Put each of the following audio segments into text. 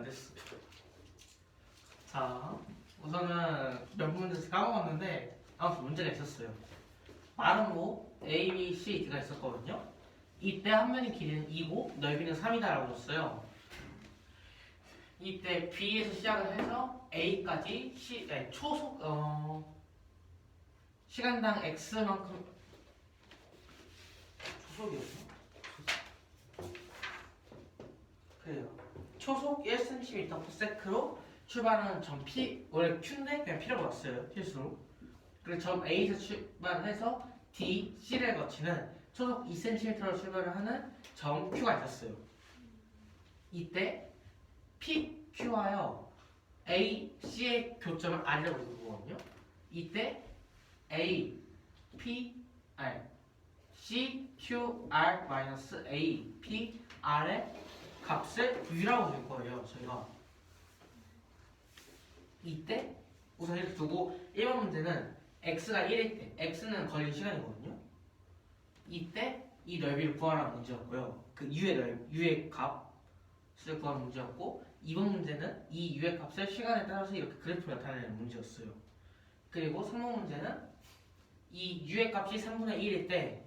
안 됐어. 자, 우선은 몇 문제에서 까먹었는데 아무튼 문제가 있었어요. 마름모 A, B, C, D가 있었거든요. 이때 한 면의 길이는 2고 넓이는 3이다라고 줬어요. 이때 B에서 시작을 해서 A까지 초속 시간당 X만큼 초속이었나? 그래요. 초속 1cm/s로 출발하는 점 P, 원래 Q인데 그냥 P라고 왔어요. 필수로. 그리고 점 A에서 출발해서 D, C를 거치는 초속 2cm로 출발을 하는 점 Q가 있었어요. 이때 P, Q와요 A, C의 교점을 R이라고 부르거든요. 이때 A, P, R, C, Q, R 마이너스 A, P, R의 값을 U라고 줄 거예요. 저희가 이때 우선 이렇게 두고 1번 문제는 X가 1일 때 X는 걸린 시간이거든요. 이때 이 넓이를 구하라는 문제였고요. 그 U의 값을 구하는 문제였고 2번 문제는 이 U의 값을 시간에 따라서 이렇게 그래프로 나타내는 문제였어요. 그리고 3번 문제는 이 U의 값이 3분의 1일 때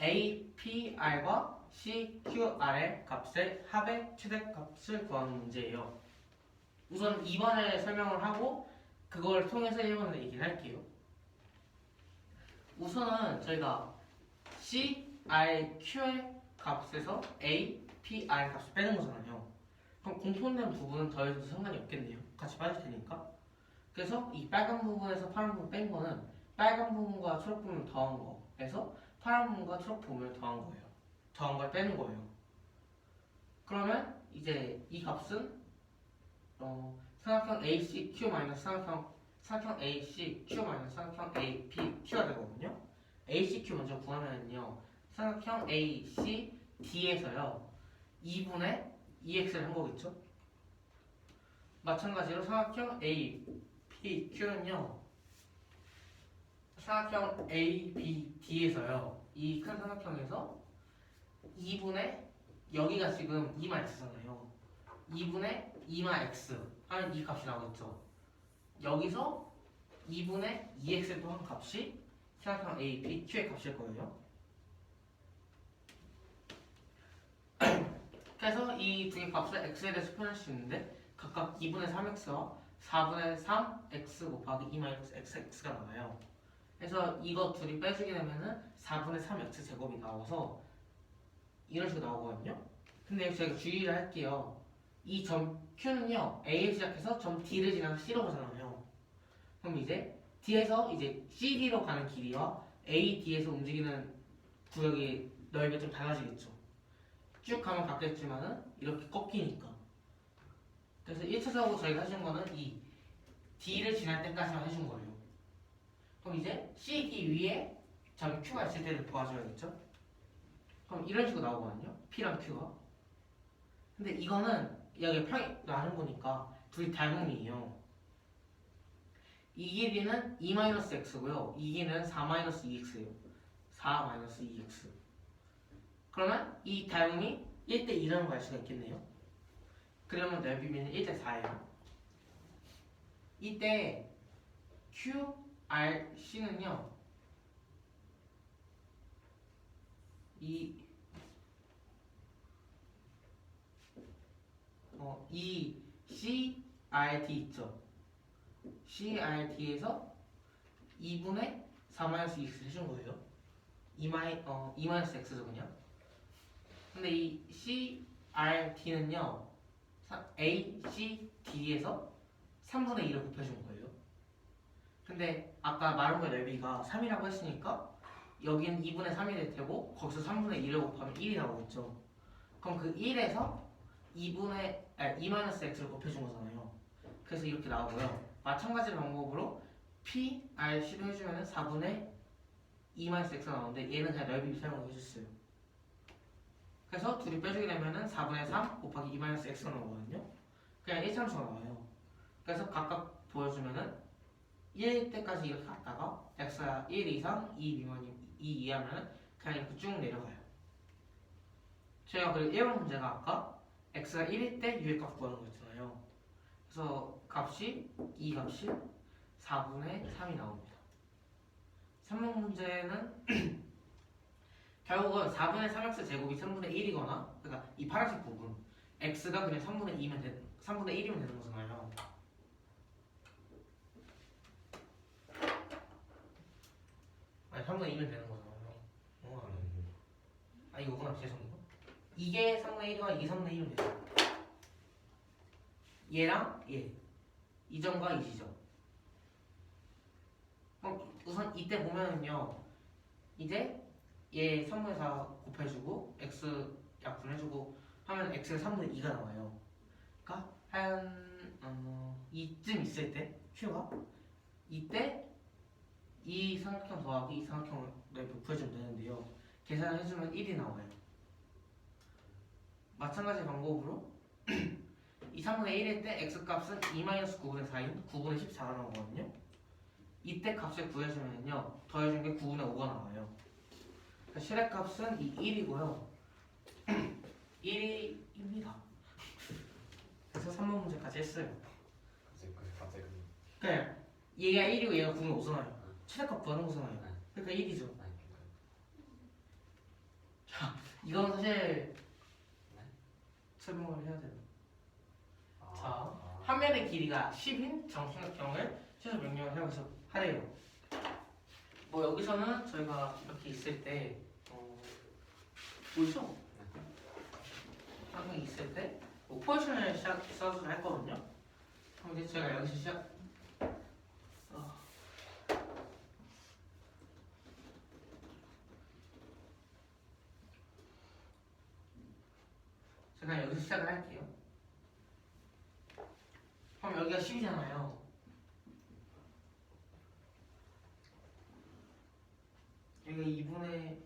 A, P, R과 C, Q, R의 값의 합의 최대값을 구하는 문제예요. 우선 2번을 설명을 하고 그걸 통해서 1번을 얘기를 할게요. 우선은 저희가 C, R, Q의 값에서 A, P, R 값을 빼는 거잖아요. 그럼 공통된 부분은 더해도 상관이 없겠네요. 같이 빠질 테니까. 그래서 이 빨간 부분에서 파란 부분 뺀 거는 빨간 부분과 초록 부분을 더한 거에서 파란 부분과 초록 부분을 더한 거예요. 더한 걸 빼는 거예요. 그러면 이제 이 값은 삼각형 ACQ 마이너스 삼각형 ACQ 마이너스 삼각형 APQ가 되거든요. ACQ 먼저 구하면요. 삼각형 ACD에서요. 2분의 2x를 한 거겠죠. 마찬가지로 삼각형 APQ는요. 삼각형 ABD에서요. 이 큰 삼각형에서 2분의 여기가 지금 2만 x잖아요. 2분의 2만 x 하면 이 값이 나오겠죠. 여기서 2분의 2x를 더한 값이 삼각형 APQ의 값일 거예요. 그래서 이 두 개 값을 x에 대해서 표현할 수 있는데 각각 2분의 3x와 4분의 3x 곱하기 2-x가 나와요. 그래서 이거 둘이 빼주게 되면은 4분의 3x 제곱이 나와서 이런 식으로 나오거든요. 근데 저희가 주의를 할게요. 이 점 Q는요 A에 시작해서 점 D를 지나서 C로 가잖아요. 그럼 이제 D에서 이제 CD로 가는 길이와 AD에서 움직이는 구역의 넓이가 좀 달라지겠죠. 쭉 가면 같겠지만은 이렇게 꺾이니까. 그래서 1차적으로 저희가 해준 거는 이 D를 지날 때까지만 해준 거예요. 그럼 이제 CD 위에 점 Q가 있을 때를 도와줘야겠죠? 그럼 이런 식으로 나오거든요. P랑 Q가. 근데 이거는 여기 평이 나눈 거니까 둘이 닮음이에요. 이 길이는 2-x고요. 이 길이는 4-2x예요. 4-2x. 그러면 이 닮음이 1대2라는 걸 알 수가 있겠네요. 그러면 넓이는 1대4예요. 이때 QRC는요. 이 CRD 있죠? CRD에서 2분의 4-2x를 해준 거예요. 2-x죠 그냥. 근데 이 CRD는요 ACD에서 3분의 2를 곱해준 거예요. 근데 아까 마름모의 넓이가 3이라고 했으니까 여기는 2분의 3이 될 테고 거기서 3분의 2를 곱하면 1이 나오겠죠. 그럼 그 1에서 2-x를 곱해준 거잖아요. 그래서 이렇게 나오고요. 마찬가지 방법으로 PRC를 해주면 4분의 2-x가 나오는데 얘는 그냥 넓이 사용을 해줬어요. 그래서 둘이 빼주게 되면은 4분의 3 곱하기 2-x가 나오거든요. 그냥 1차함수가 나와요. 그래서 각각 보여주면은 1 때까지 이렇게 갔다가 x가 1 이상 2 미만이 2 이하면은 그냥 이렇게 쭉 내려가요. 제가 그리고 1번 문제가 아까 x가 1일 때 u의 값 구하는 거였잖아요. 그래서 값이 이 값이 4분의 3이 나옵니다. 3번 문제는 결국은 4분의 3x 제곱이 3분의 1이거나 그러니까 이 파란색 부분 x가 그냥 3분의 1이면 되는 거잖아요. 아니 3분의 2면 되는 거잖아요. 이거구나. 죄송해요. 이게 3분의 1이거나 이게 3분의 1이면 되죠. 얘랑 얘 이 점과 이 지점. 우선 이때 보면은요 이제 얘 3분의 4 곱해주고 x 약분해주고 하면 x가 3분의 2가 나와요. 그러니까 한 이쯤 있을 때 Q가 이때 이 삼각형 더하기 이 삼각형을 곱해주면 되는데요. 계산을 해주면 1이 나와요. 마찬가지 방법으로 이 3분의 1일 때 x값은 2-9분의 4인 9분의 14가 나오거든요. 이때 값을 구해주면요 더해준 게 9분의 5가 나와요. 그러니까 실의값은 이 1이고요 1입니다. 그래서 3번 문제까지 했어요. 갑자기 그러니까 얘가 1이고 얘가 9분의 5잖아요. 최대값 구하는 거잖아요. 그러니까 1이죠. 자, 이건 사실 설명을 해야 돼요. 자, 화면의 길이가 10인 정삼각형을 최소 명령을 해서 하래요. 뭐 여기서는 저희가 이렇게 있을 때 보이죠? 항상 있을 때 뭐 포지션을 써서 했거든요. 그럼 이제 제가 여기서 제가 여기서 시작을 할게요. 그럼 여기가 10이잖아요. 여기가 2분의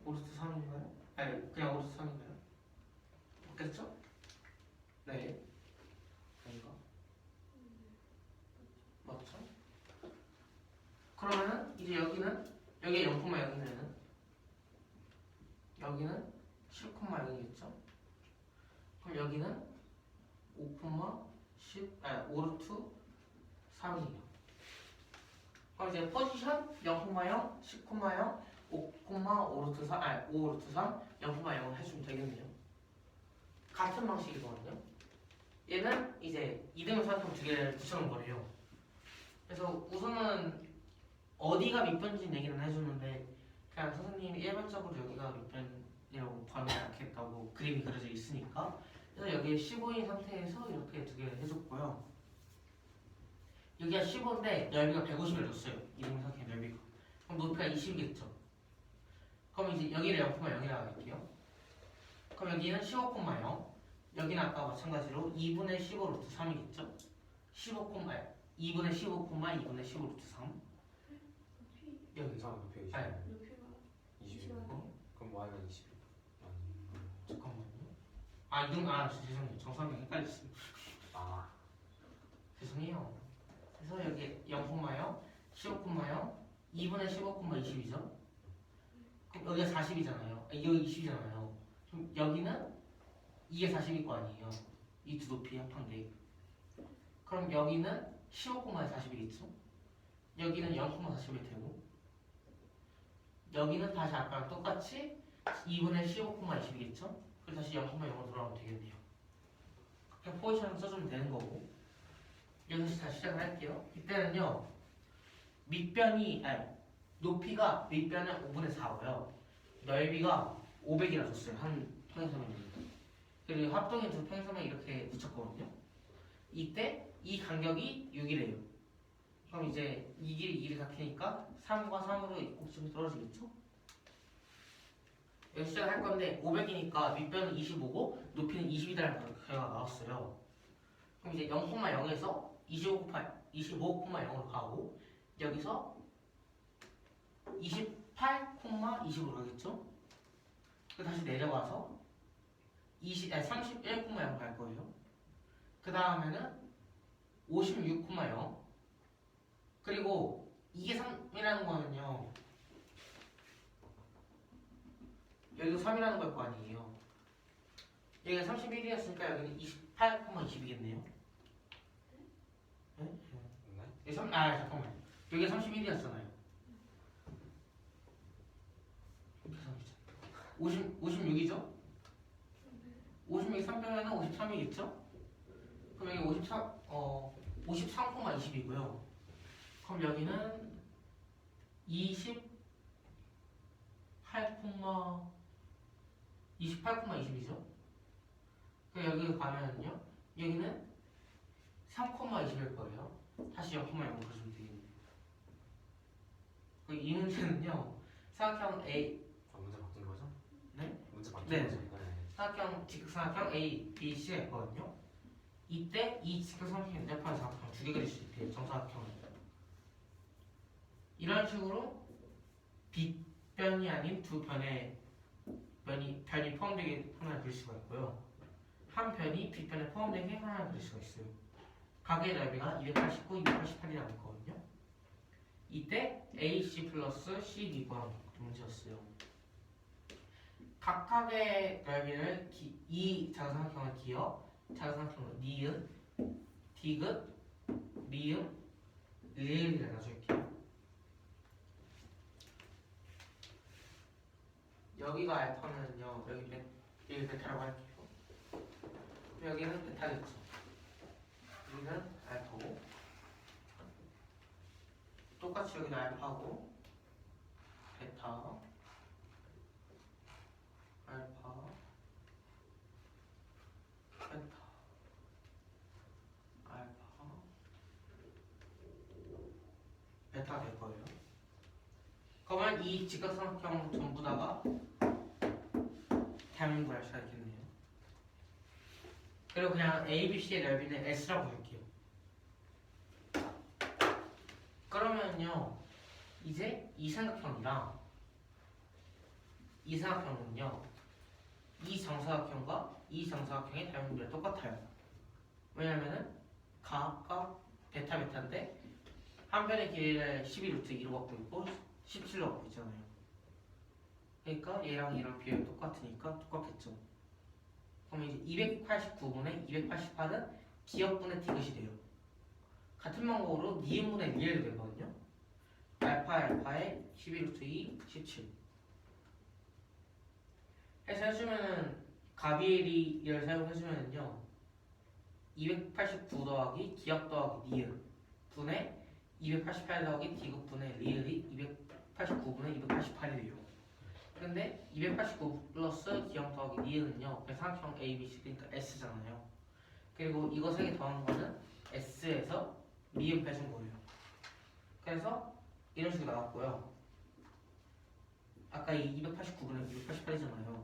5루트 3인가요? 아니 그냥 5루트 3인가요? 맞겠죠? 네. 아닌가? 맞죠? 그러면은 이제 여기는 0,0이면은 여기는 7,0이겠죠? 그럼 여기는 5루트 3이에요. 그럼 이제 포지션 0,0, 10,0, 5루트 3, 5루트 3, 0,0을 해주면 되겠네요. 같은 방식이거든요. 얘는 이제 이등분 삼각형 두 개를 붙여놓은 거래요. 그래서 우선은 어디가 밑변인지 얘기는 해주는데 그냥 선생님이 일반적으로 여기가 밑변이라고 봐놓지 않겠다고 그림이 그려져 있으니까 그래서 여기에 15인 상태에서 이렇게 두 개를 해줬고요. 여기가 15인데 넓이가 150을 줬어요. 이등분 삼각형 넓이가. 그럼 높이가 20이겠죠. 그럼 이제 여기를 0,0이라고 할게요. 그럼 여기는 15,0. 여기는 아까 마찬가지로 2분의 15 루트 3이겠죠? 2분의 15, 2분의 15 루트 3. 여기 이상 높이 20. 아니. 20. 그럼 뭐 하면 20? 잠깐만요. 죄송해요. 정상이 헷갈렸어요. 죄송해요. 그래서 여기 0,0, 15,0, 2분의 15, 20이죠? 그럼 여기가 40이잖아요. 여기 20이잖아요. 그럼 여기는 이게 40일 거 아니에요. 이 두 높이 합한데. 그럼 여기는 15,에 40이겠죠? 여기는 0,40일 테고. 여기는 다시 아까랑 똑같이 2분의 15, 20이겠죠? 그래서 다시 0,0으로 돌아오면 되겠네요. 그냥 포지션을 써주면 되는 거고. 여기서 다시 시작을 할게요. 이때는요. 높이가 밑변은 5분의 4고요. 넓이가 500이라 줬어요. 한 평행선면입니다. 그리고 합동인 두 평행선면 이렇게 붙였거든요. 이때 이 간격이 6이래요. 그럼 이제 이 길이 같으니까 3과 3으로 꼭지점이 떨어지겠죠? 여기 시작을 할 건데 500이니까 밑변은 25고 높이는 20이라는 결과가 나왔어요. 그럼 이제 0,0에서 25,0으로 가고 여기서 28,20으로 가겠죠? 다시 내려와서 31,0 갈 거예요. 그 다음에는 56,0 그리고 이게 3이라는 거는요 여기도 3이라는 걸 거 아니에요. 여기가 31이었으니까 여기는 28,20이겠네요. 네? 네? 잠깐만. 여기가 31이었잖아요. 56이죠? 56이 3 빼면은 53이겠죠? 그럼 여기 53,20이고요. 그럼 여기는 28,20이죠? 그럼 여기 가면은요, 여기는 3,20일 거예요. 다시 0,0 그려주면 되겠네요. 이 문제는요, 사각형 A, 문제 바뀐 거죠? 네? 문제 바뀐 네. 거죠? 네. 사각형, 직사각형 A, B, C가 있거든요. 이때 이 직사각형이 연접하는 사각형 두 개 그릴 수 있대요. 정사각형을. 이런 식으로 빗변이 아닌 두 변의 변이 포함되게 하나를 그릴 수가 있고요. 한 변이 빗변에 포함되게 하나를 그릴 수가 있어요. 각의 넓이가 289, 288이라고 있거든요. 이때 AC 플러스 C 구하는 문제였어요. 각각의 넓이를 이 자사각형을 기어, 자사각형을 니은, 디귿, 리음, 리을이라 놔줄게요. 여기가 알파면요, 여기 베타라고 할게요. 여기는 베타겠죠. 여기는 알파고, 똑같이 여기는 알파고, 베타, 알파, 베타, 알파, 베타 될 거예요. 그러면 이 직각삼각형 전부 다가 대한민국 알 수가 있겠네요. 그리고 그냥 A, B, C의 넓이는 S라고 할게요. 그러면요, 이제 이 삼각형이랑 이 삼각형은요, 이 정사각형과 이 정사각형의 닮음이 똑같아요. 왜냐면은 각각 베타 베타인데 한 변의 길이를 12루트 2로 갖고 있고 17로 갖고 있잖아요. 그러니까 얘랑 비율이 똑같으니까 똑같겠죠. 그럼 이제 289분의 288은 기역분의 디귿이 돼요. 같은 방법으로 니은분의 리을도 되거든요. 알파에 12루트 2, 17 해서 해주면은 가비엘이를 사용해주면은요, 289 더하기 기역 더하기 니은 분의 288 더하기 디귿 분의 리을이 289분의 288이 돼요. 근데 289 플러스 기역 더하기 니은은요, 삼각형 A, B, C 그러니까 S잖아요. 그리고 이거 세 개 더한 거는 S에서 미음 빼준 거예요. 그래서 이런 식으로 나왔고요. 아까 이 289분의 288이잖아요.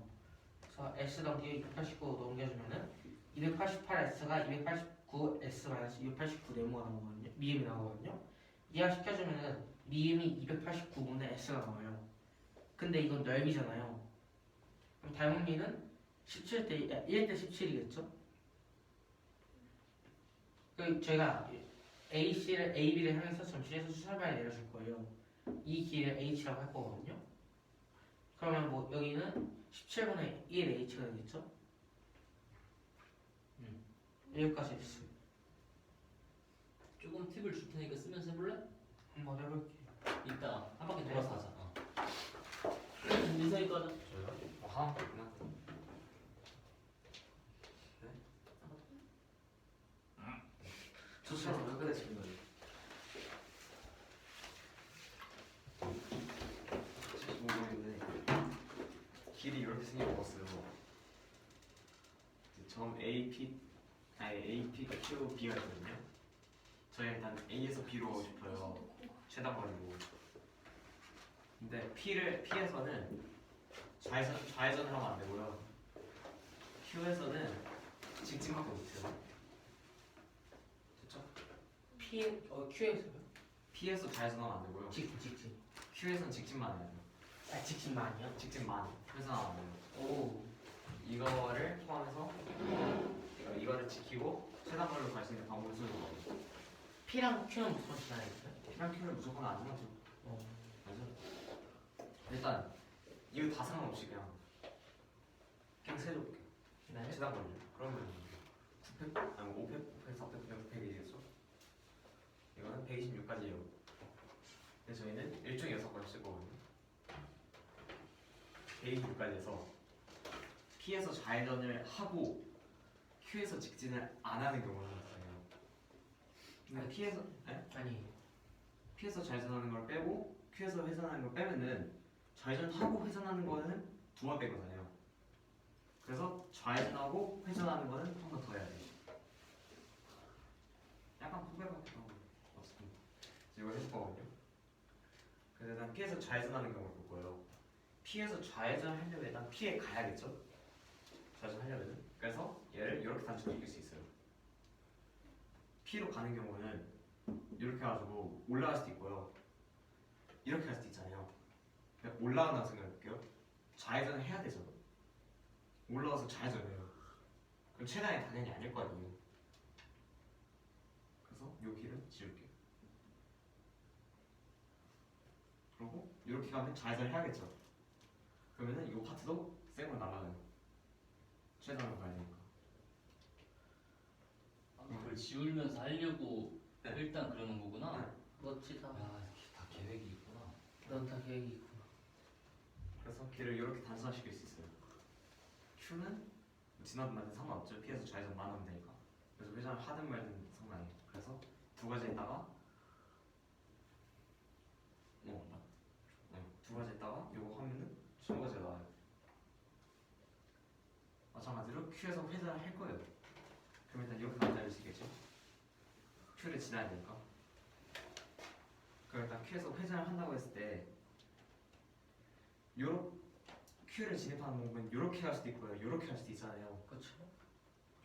그래서 S 넘기고 289 넘겨주면은 288S가 289S-289 네모가 나오거든요. 미음이 나오거든요. 이해시켜주면은 미음이 289분의 S가 나와요. 근데 이건 넓이잖아요. 그럼 닮은미는 1대 17이겠죠? 그 저희가 AC를 AB를 향해서 점실에서 수설반에 내려줄 거예요. 이 길이를 H라고 할 거거든요. 그러면 뭐 여기는 17분의 1 H가 되겠죠? 여기까지 됐어요. 조금 팁을 줄 테니까 쓰면서 해볼래? 한번 해볼게요. 이따 한 바퀴 돌아서 하자. 민석이 거는 저요? 하나 있구나. 저처럼 왜 그래 지금? 궁금했는데 길이 이렇게 생겨먹었어요. 처음 AP가 Q, B가 있거든요. 저희 일단 A에서 B로 가고 싶어요. 최단거리로. 근데 P에서는 좌회전을 하면 안 되고요. Q에서는 직진밖에 못해요. 됐죠? Q에서요? P에서 좌회전하면 안 되고요. 직진. Q에서는 직진만 해요. 아, 직진만이요? 직진만 회전하면 안 돼요. 오. 이거를 포함해서 이거를 지키고 최단거리로 갈 수 있는 방법을 쓰는 거예요. P랑 Q는 무슨 시간이었어요? P랑 Q를 무조건 안 정하죠. 어. 맞아. 일단 이거 다 상관없이 그냥 세줘볼게요. 네. 최단거리. 그러면 900, 아니 500, 900, 400, 900, 900이겠죠? 이거는 126까지예요. 근데 저희는 1중에 6번 쓸 거거든요. 126까지 해서 P에서 좌회전을 하고 Q에서 직진을 안 하는 경우는 있어요. 근데 P에서 아니 P에서 좌회전하는 걸 빼고 Q에서 회전하는 걸 빼면은 좌회전하고 회전하는 거는 두 번 빼거든요. 그래서 좌회전하고 회전하는 거는 한 번 더 해야 돼요. 약간 후배 같기도 하고 맞습니다. 이거 해줄 거거든요. 그래서 일단 P에서 좌회전하는 경우를 볼 거예요. P에서 좌회전하려면 일단 P에 가야겠죠? 좌회전하려면은. 그래서 얘를 이렇게 단축시킬 수 있어요. P로 가는 경우는 이렇게 해가지고 올라갈 수도 있고요. 이렇게 할 수도 있잖아요. 그냥 올라간다고 생각해볼게요. 좌회전을 해야 되죠. 올라가서 좌회전해요. 그럼 최단이 당연히 아닐 거 아니에요. 그래서 요 길은 지울게요. 그리고 이렇게 가면 좌회전을 해야겠죠. 그러면은 이 파트도 쌩으로 날아가요. 최단으로 가야 되니까. 그걸 지우면서 하려고 네. 일단 그러는 거구나. 네. 멋지다. 야, 다 계획이 있구나. 넌 다 계획이 있구나. 그래서 길을 이렇게 단순화시킬 수 있어요. Q는 지나든 말든 상관없죠. P에서 좌회전만 하면 되니까. 그래서 회전을 하든 말든 상관이에요. 그래서 두 가지 있다가 두 가지 있다가 이거 하면은 두 가지가 나와요. 마찬가지로 Q에서 회전을 할 거예요. 그럼 일단 이렇게 만들어지겠죠. Q를 지나야 되니까. 그럼 일단 Q에서 회전을 한다고 했을 때 요렇게 Q를 진입하는 방법은 요렇게 할 수도 있고요. 요렇게 할 수도 있잖아요. 그렇죠.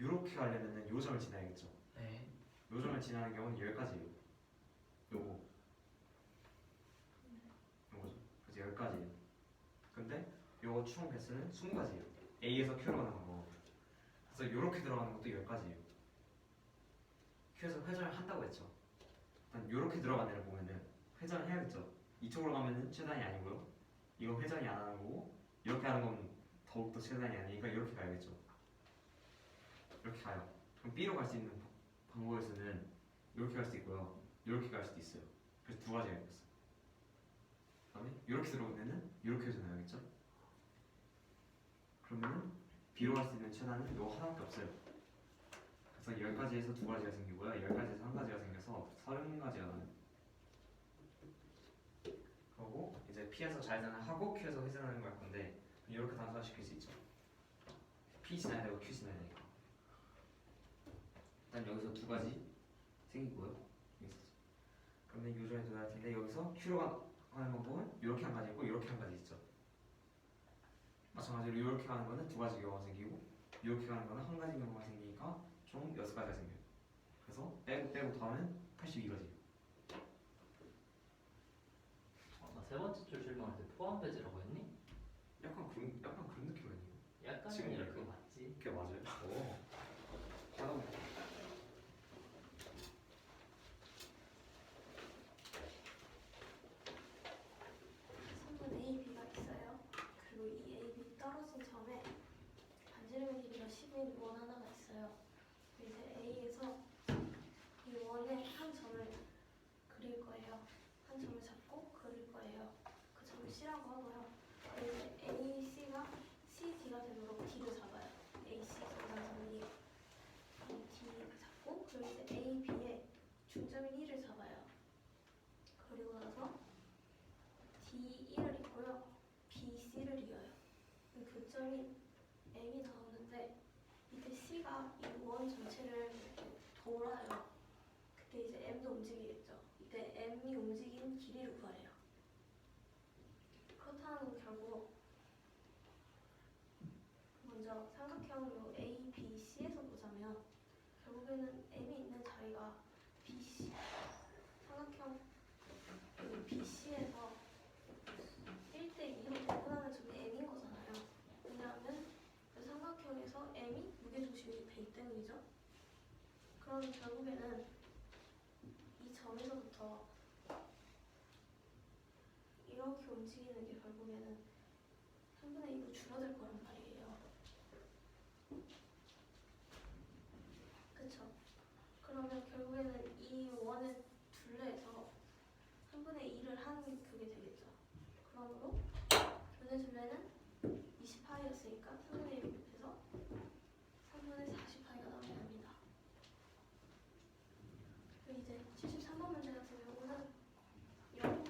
요렇게 가려면은 요 점을 지나야겠죠. 네. 요 점을 지나는 경우는 여기까지예요. 요거. 요거죠. 그래서 여기까지예요. 근데 요거 총 개수는 20가지예요. A에서 Q로 가는 거. 그래서 요렇게 들어가는 것도 여기까지예요. Q에서 회전을 한다고 했죠. 일단 요렇게 들어가는 애를 보면은 회전을 해야겠죠. 이쪽으로 가면은 최단이 아니고요. 이거 회전이 안 하는 거고 이렇게 하는 건 더욱더 최단이 아니니까 이렇게 가야겠죠. 이렇게 가요. 그럼 B로 갈 수 있는 방법에서는 이렇게 갈 수도 있고요. 이렇게 갈 수도 있어요. 그래서 두 가지가 있어요. 그다음에 이렇게 들어오면은 이렇게 회전해야겠죠. 그러면은 B로 갈 수 있는 최단은 이거 하나밖에 없어요. 그래서 10가지에서 두 가지가 생기고요. 10가지에서 한 가지가 생겨서 30가지가 나요. 그리고 이제 P에서 좌회전을 하고 Q에서 회전하는 걸 건데 이렇게 단순화시킬 수 있죠. P 지나야 되고 Q 지나야 되니까. 일단 여기서 두 가지 생기고요. 여기서. 그러면 요점에 들어갈 텐데 여기서 Q로 가는 방법은 이렇게 한 가지 있고 이렇게 한 가지 있죠. 마찬가지로 이렇게 가는 거는 두 가지 경우가 생기고 이렇게 가는 거는 한 가지 경우가 생기니까 총 6가지가 생겨요. 그래서 빼고 더하면 82가지. 나 세 번째 줄 설명할 때 포함 배제라고 했니? 약간 그런 느낌 아니에요? 약간 지금 이렇게 약간- 맞지? 그게 맞아요? 오. 하다 보니까. 선분 A, B가 있어요. 그리고 이 A, B 떨어진 점에 반지름의 길이가 10인 원 하나가 있어요. 이제 A에서 이 원의 한 점을 그릴 거예요. 한 점을 잡고 그릴 거예요. 그 점을 C라고 하고요. 이제 A, C가 C, D가 되도록 D를 잡아요. A, C 정상점이 D를 잡고 그리고 이제 A, B의 중점인 E를 잡아요. 그리고 나서 D1을 있고요. BC를 이어요. 교점이 M이 나오는데 이때 C가 이 원 전체를 이렇게 돌아요. 그때 이제 M도 움직이겠죠. 이때 M이 움직인 길이를 구하래요. 그렇다는 결국 먼저 삼각형 요 A, B, C에서 보자면 결국에는 M이 있는 자리가 BC 삼각형 이 BC에서 1대2로 대분하는 점이 M인 거잖아요. 왜냐하면 그 삼각형에서 M이 무게중심이 배 때문이죠. 그럼 결국에는 이 점에서부터 이렇게 움직이는 게 결국에는 3분의 2로 줄어들 거란 말이에요. 그러면 결국에는 이 원의 둘레에서 3분의 2를 한 그게 되겠죠. 그러므로 원의 둘레는 20파이였으니까 3분의 1을 곱해서 3분의 40파이가 나오게 됩니다. 그리고 이제 73번 문제 같은 경우는 0,0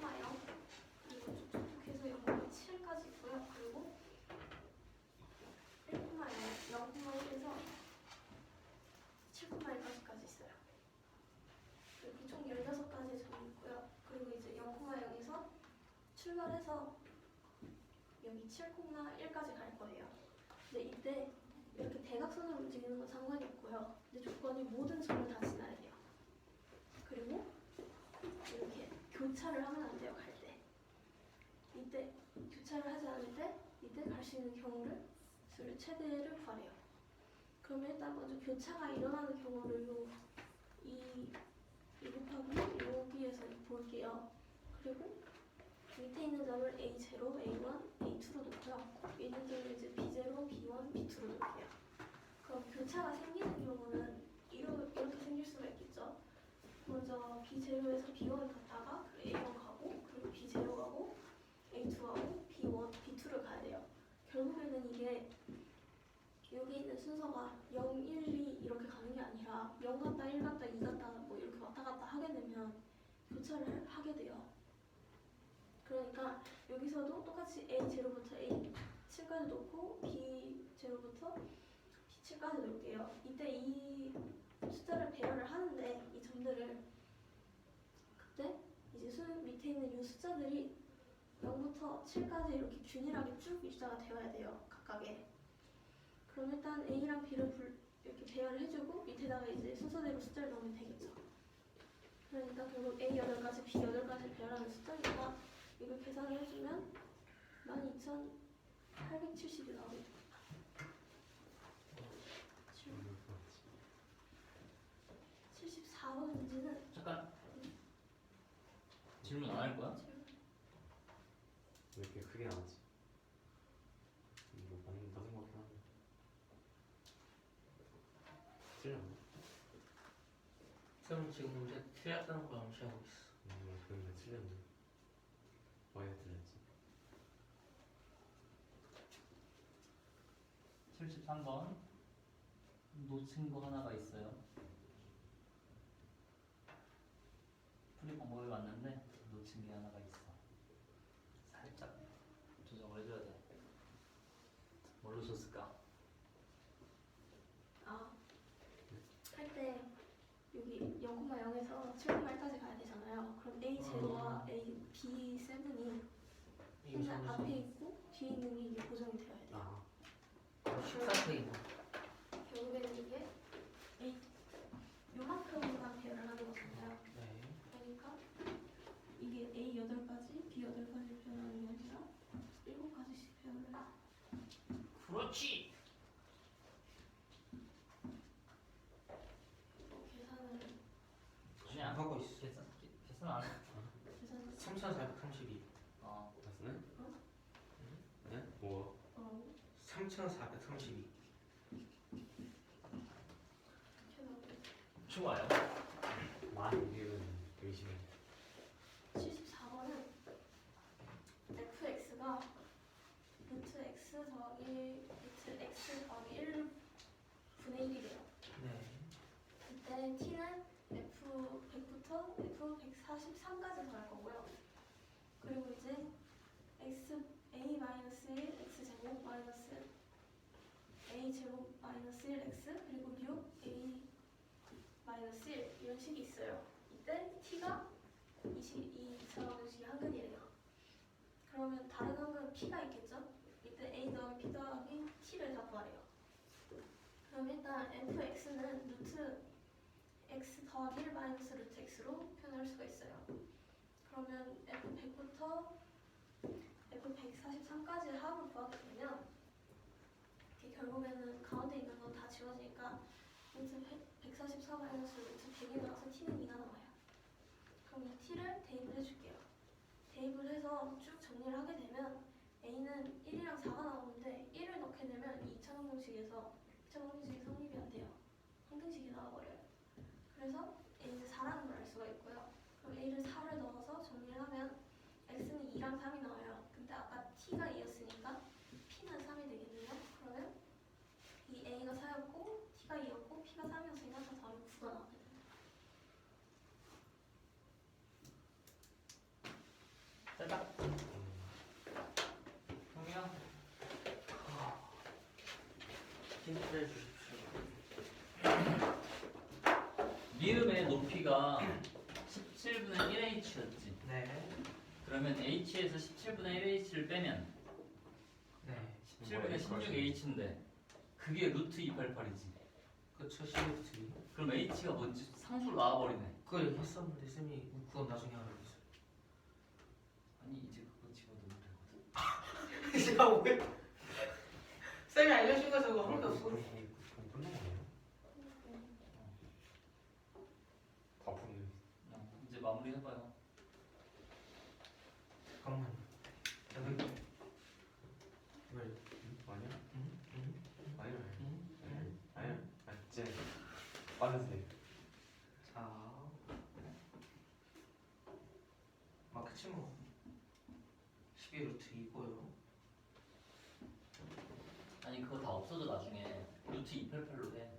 그리고 쭉쭉해서 0,7까지 있고요. 그리고 1,0 0,1에서 7,1까지까지 있어요. 이렇게 총 16가지의 점이 있고요. 그리고 이제 0,0에서 출발해서 여기 7,1까지 갈 거예요. 근데 이때 이렇게 대각선으로 움직이는 건 상관이 없고요. 근데 조건이 모든 점을 다 지나야 돼요. 그리고 이렇게 교차를 하면 안 돼요, 갈 때. 이때 교차를 하지 않을 때 이때 갈 수 있는 경우를 수를 최대를 구하래요. 그러면 일단 먼저 교차가 일어나는 경우를 이 곱하기 여기에서 볼게요. 그리고 밑에 있는 점을 A0, A1, A2로 놓고요. 위에 있는 점을 이제 B0, B1, B2로 놓을게요. 그럼 교차가 생기는 경우는 이렇게 생길 수가 있겠죠. 먼저 B0에서 B1 갔다가 A1 가고 그리고 B0 가고 A2 가고 B1, B2를 가야 돼요. 결국에는 이게 여기 있는 순서가 0, 1, 2 이렇게 가는 게 아니라 0 갔다 1 갔다 2 갔다 뭐 이렇게 왔다 갔다 하게 되면 교차를 하게 돼요. 그러니까 여기서도 똑같이 A0부터 A7까지 놓고 B0부터 B7까지 놓을게요. 이때 이 숫자를 배열을 하는데 이 점들을 그때 이제 밑에 있는 이 숫자들이 0부터 7까지 이렇게 균일하게 쭉 일자가 되어야 돼요. 각각에. 그럼 일단 A랑 B를 이렇게 배열을 해주고 밑에다가 이제 순서대로 숫자를 넣으면 되겠죠. 그러니까 결국 A 8가지, B 8가지 배열하는 숫자니까 이걸 계산을 해주면 12,870이 나오게 됩니다. 74번 문제는 잠깐 질문 안 할 거야? 왜 이렇게 크게 나왔지? 이거 많이 낮은 것 같긴 한데 틀렸나? 쌤은 지금 문제 틀렸다는 걸 암시하고 있어. 근데 틀렸네. 왜 틀렸지? 73번 놓친 거 하나가 있어요. 풀이 방법이 맞는데 놓친 게 하나가 있어. 살짝 조정을 해줘야 돼. 뭘로 줬을까? 할 때 여기 0,0에서 7,1까지 가야 되잖아요. 그럼 A0와 B7이 항상 앞에 있고 뒤에 있는 게 이게 고정이 되어야 돼요. 14페이지. 결국에는 이게 요만큼만 배열을 하는 거잖아요. 네. 그러니까 이게 A 8가지, B 8가지 배열하는 게 아니라 7가지씩 배열을 해요. 그렇지. 계산을 아니야. 하고 있어. 계산 안 해. 계산을 3,432. 맞네? 네? 뭐? 3,432. 좋아요. 많이 이기는 의심해. 74번은 fx가 루트 x 더하기 루트 x 더하기 1분의 1이래요. 네. 이때 t는 f100부터 f143까지 더할 거고요. 그리고 이제 x a-1 x제곱 마이너스 a제곱 마이너스 1x 그리고 6a 마이너스 1 이런 식이 있어요. 이때 t가 이 정식이 한근이래요. 그러면 다른 한근 p가 있겠죠? 이때 a 더하기 p 더하기 t를 다 구하래요. 그럼 일단 fx는 루트 x 더하기 1 마이너스 루트 x로 표현할 수가 있어요. 그러면 f100부터 f143까지 합을 구하게 되면 이렇게 결국에는 가운데 있는 건 다 지워지니까 루트 144 마이너스 루트 100이 나와서 t는 2가 나와요. 그럼 이 t를 대입을 해줄게요. 대입을 해서 쭉 정리를 하게 되면 a는 1이랑 4가 나오는데 1을 넣게 되면 이 2차 방정식에서 2차 방정식이 성립이 안 돼요. 항등식이 나와버려요. 그래서 그래서 a는 4라는 걸 알 수가 있고요. 그럼 a를 4를 넣어서 정리를 하면 x는 2랑 3이 나와요. 근데 아까 t가 2였으니까 p는 3이 되겠네요. 그러면 이 a가 4였고 t가 2였고 p가 3이었으니까 다 답이 9가 나오게 됩니다. 됐다. 형이야. 힌트를 주십시오. 미음의 높이가 17분의 1h였지. 네. 그러면 h에서 17분의 1h를 빼면 네. 17분의 16h인데 그게 루트 288이지. 그쵸, 시프트. 그럼 h가 뭔지 상수로 나와버리네. 그거 얘기했었는데 쌤이 그건 나중에 하라고 했어요. 아니 이제 그거 집어넣으면 되거든. 제가 왜? 쌤이 알려준 거 저거 한 게 없어. 끝난 거예요? 다 푸네. 이제 마무리해봐요. 잠깐만. 여기. 왜? 아니야? 응? 응? 아니야. 응? 응? 아니야. 아니, 이제 빠르세요. 자. 막 그치 뭐. 12루트 2고요. 아니 그거 다 없어져 나중에 루트 288로 해.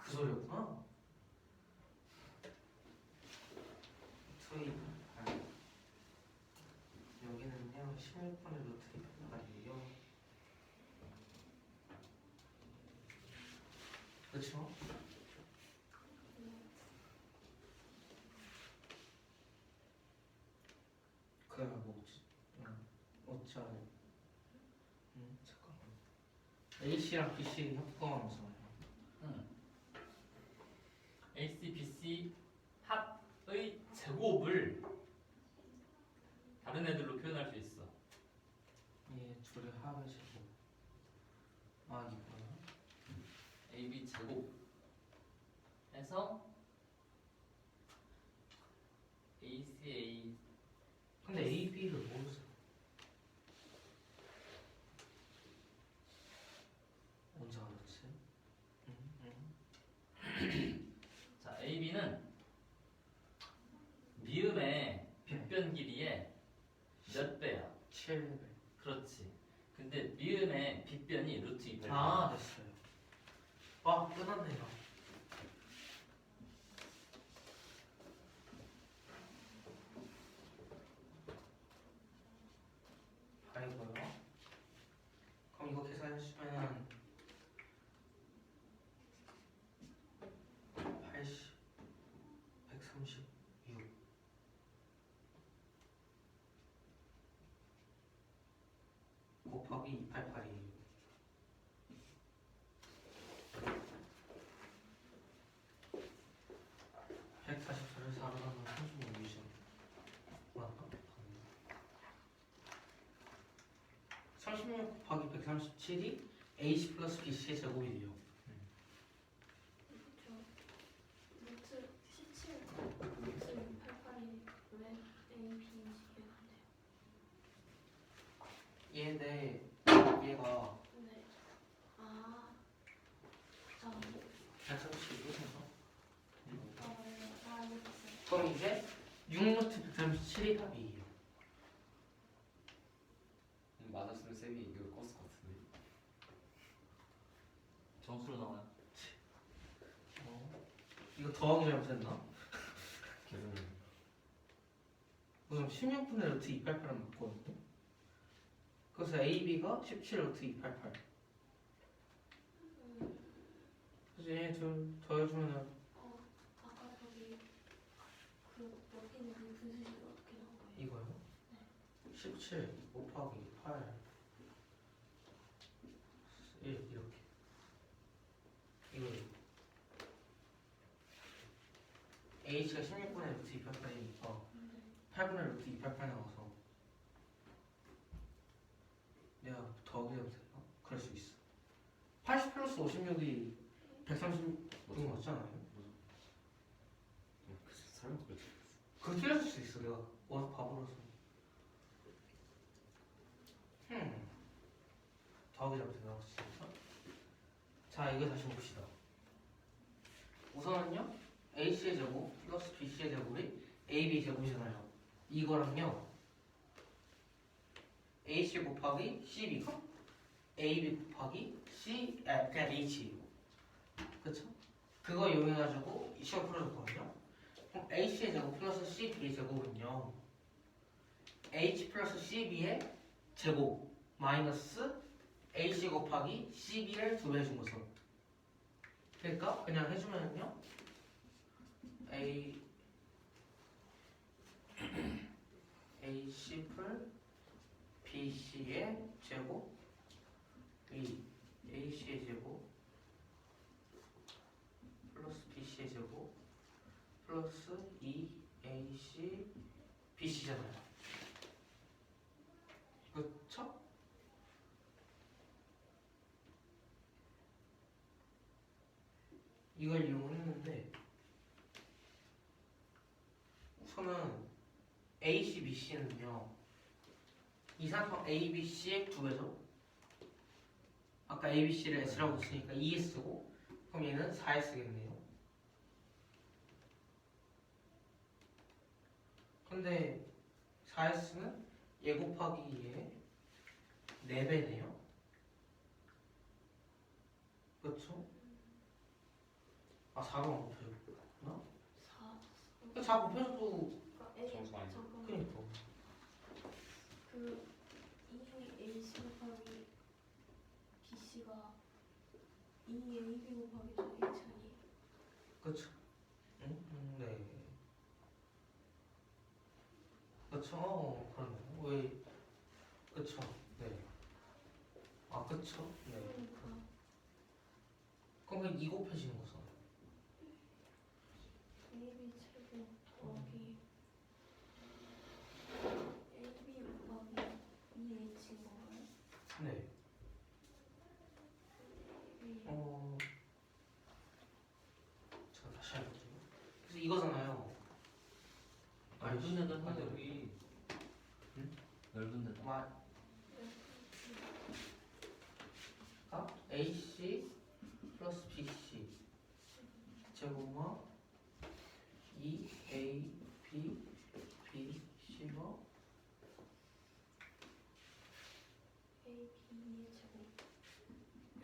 그 소리였구나. 루트 288. 여기는요 16분의 루트 288이에요. 그쵸? 그래 뭐지? 어쩌네. 잠깐만. A씨랑 B씨 합성하면서 응. AC, BC 합의 제곱을 다른 애들로 표현할 수 있어. 예, 둘의 합의 제곱. 아 이거야? AB 제곱 해서 ACA 근데 A, B를 모르세요. 언제 알았지? 자 AB는 미음의 빗변 길이의 몇 배야? 7배. 그렇지. 근데 미음의 빗변이 루트 288. 아 됐어요. 아 끝났네요. 아이고요. 그럼 이거 계산해주시면 80, 136 곱하기 288이에요. (144를 4로 나누면 36이죠) 맞나? 36 곱하기 137이 AC 플러스 BC의 제곱이 돼요. 그렇죠. 루트 17 루트 88이 왜 a, b, c가 돼요? 얘네 얘가 네. 아. 아, 137이 해서 이해했어요. 그럼 이제 6루트 137이 답이에요. 맞았으면 쌤이 이걸 껐을 것 같은데. 점수로 나와요. 이거 더하기 잘못했나? 계산을. 그럼 16분의 루트 288은 맞거든요. 그래서 AB가 17 루트 288. 그래서 얘 둘 더해주면은 아까 저기 그 여기는 그 분수식이 어떻게 나온 거예요? 이거요. 17 곱하기 8 1 이렇게. 이거 H가 16분의 루트 288이니까 8분의 루트 288 나와서 내가 더하기 잘못했나? 그럴 수 있어. 80 플러스 56이 136인 거 맞잖아요? 설명 그렇지. 그거 틀렸을 수 있어. 내가 워낙 바보라서. 더하기 잘못했나? 진짜? 자 이거 다시 봅시다. 우선은요 A씨의 제곱 플러스 B씨의 제곱이 AB 제곱이잖아요. 이거랑요 AC 곱하기 CB가 AB 곱하기 그냥 H예요. 그쵸? 그거 이용해가지고 시험 풀어줬거든요. 그럼 AC의 제곱 플러스 CB의 제곱은요 H 플러스 CB의 제곱 마이너스 AC 곱하기 CB를 2배 해준 거죠. 그러니까 그냥 해주면요 AC 풀 BC의 제곱 이 AC의 제곱 플러스 BC의 제곱 플러스 2AC BC잖아요. 그쵸? 이걸 이용했는데 우선은 AC, BC는요 이산성 A, B, C의 2배죠. 아까 A, B, C를 S라고 쓰니까 2에 쓰고 그럼 얘는 4에 쓰겠네요. 근데 4에 쓰는 얘 곱하기 얘 4배네요. 그렇죠? 아 4가 안 곱해졌구나. 4. 4 곱해져도 그러니까 A 점수 아니야? 잠깐만. 그니까 그 2AC 곱하기 BC가 2AB 곱하기 저 H 아니에요? 그쵸? 네. 그쵸? 그러네요. 왜? 그쵸? 네. 아 그쵸? 네. 그러니까 그럼 그냥 2 곱해지는 거죠. AB 제곱 더하기 AB 곱하기 2H인 건가요? 네. 자 다시 해볼게요. 그래서 이거잖아요. 넓은 데다 사 반대로. 여기. 응? 넓은 데다. 마 AC 플러스 BC 제곱마 2AB BC가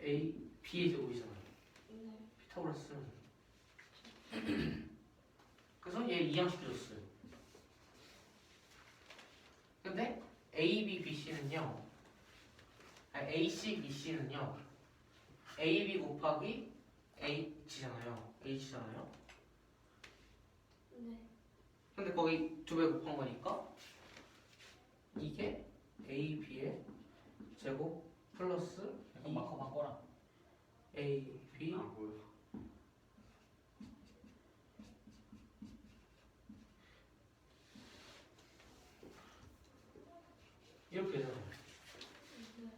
AB의 제곱. B의 제곱이잖아요. 네. 피타고라스. 그래서 얘 이항시켜줬어요. 근데 AB, BC는요 AC, BC는요 AB 곱하기 H잖아요. 네. 근데 거기 2배 곱한 거니까 이게 AB의 제곱 플러스 약간 마커 바꿔라. AB 안 보여. 이렇게 되잖아요. 네.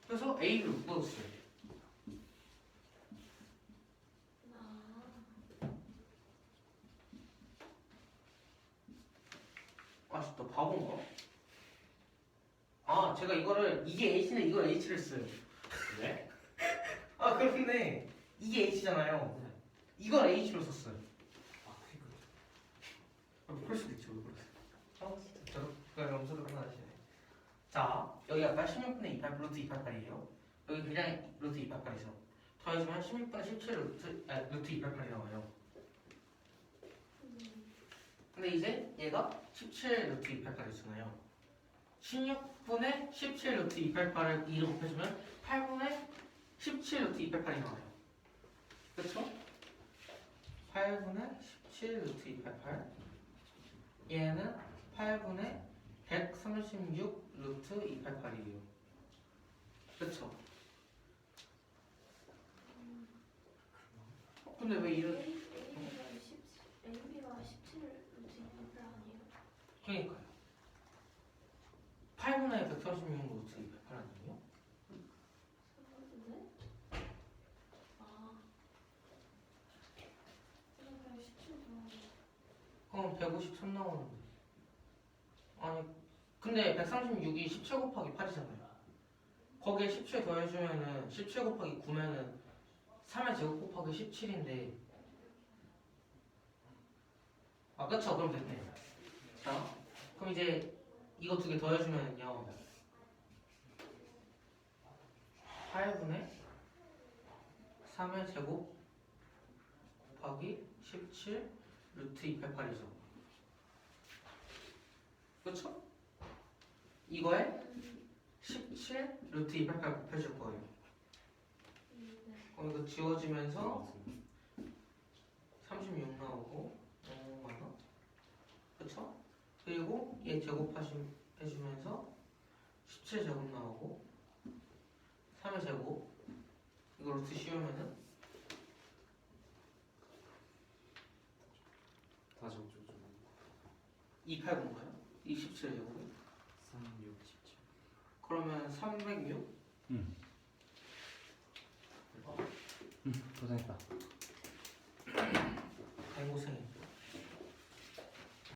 그래서 AB를 묶어줬어요. 아쉽다. 바본가? 아 제가 이게 H는 이걸 H를 써요. 네? 아 그런데 이게 H잖아요. 이걸 H로 썼어요. 아 그니까. 그럴 수도 있죠. 그럴 수도 있죠. 저렇게 염소를 하시네. 자 여기 아까 16분의 28 루트 288이에요. 여기 그냥 루트 288이죠. 더해주면 16분의 17 루트 288이 나와요. 근데 이제 얘가 17 루트 288이잖아요. 16분의 17 루트 288을 2로 곱해주면 8분의 17 루트 288이 나와요. 그쵸? 8분의 17 루트 288 얘는 8분의 136 루트 288이에요. 그쵸? 근데 왜 이런 AB가 17 루트 288 아니에요? 그러니까요. 8분의 136 루트 288 아니에요? 네? 아. 그냥 17 더하기. 그럼 153 나오는데. 아니, 근데 136이 17 곱하기 8이잖아요. 거기에 17 더해주면은 17 곱하기 9면은 3의 제곱 곱하기 17인데 아 그쵸 그럼 됐네. 자 그럼 이제 이거 두 개 더해주면요 8분의 3의 제곱 곱하기 17 루트 288이죠. 그쵸? 이거에 17 루트 288 곱해줄 거예요. 그럼 이거 지워지면서 36 나오고 5만원 그쵸? 그리고 얘 제곱해주면서 17제곱 나오고 3의 제곱 이거 루트 씌우면은 다시 오죠. 289인가요? 27제곱이? 3, 6, 17. 그러면 306? 고생했다. 개고생이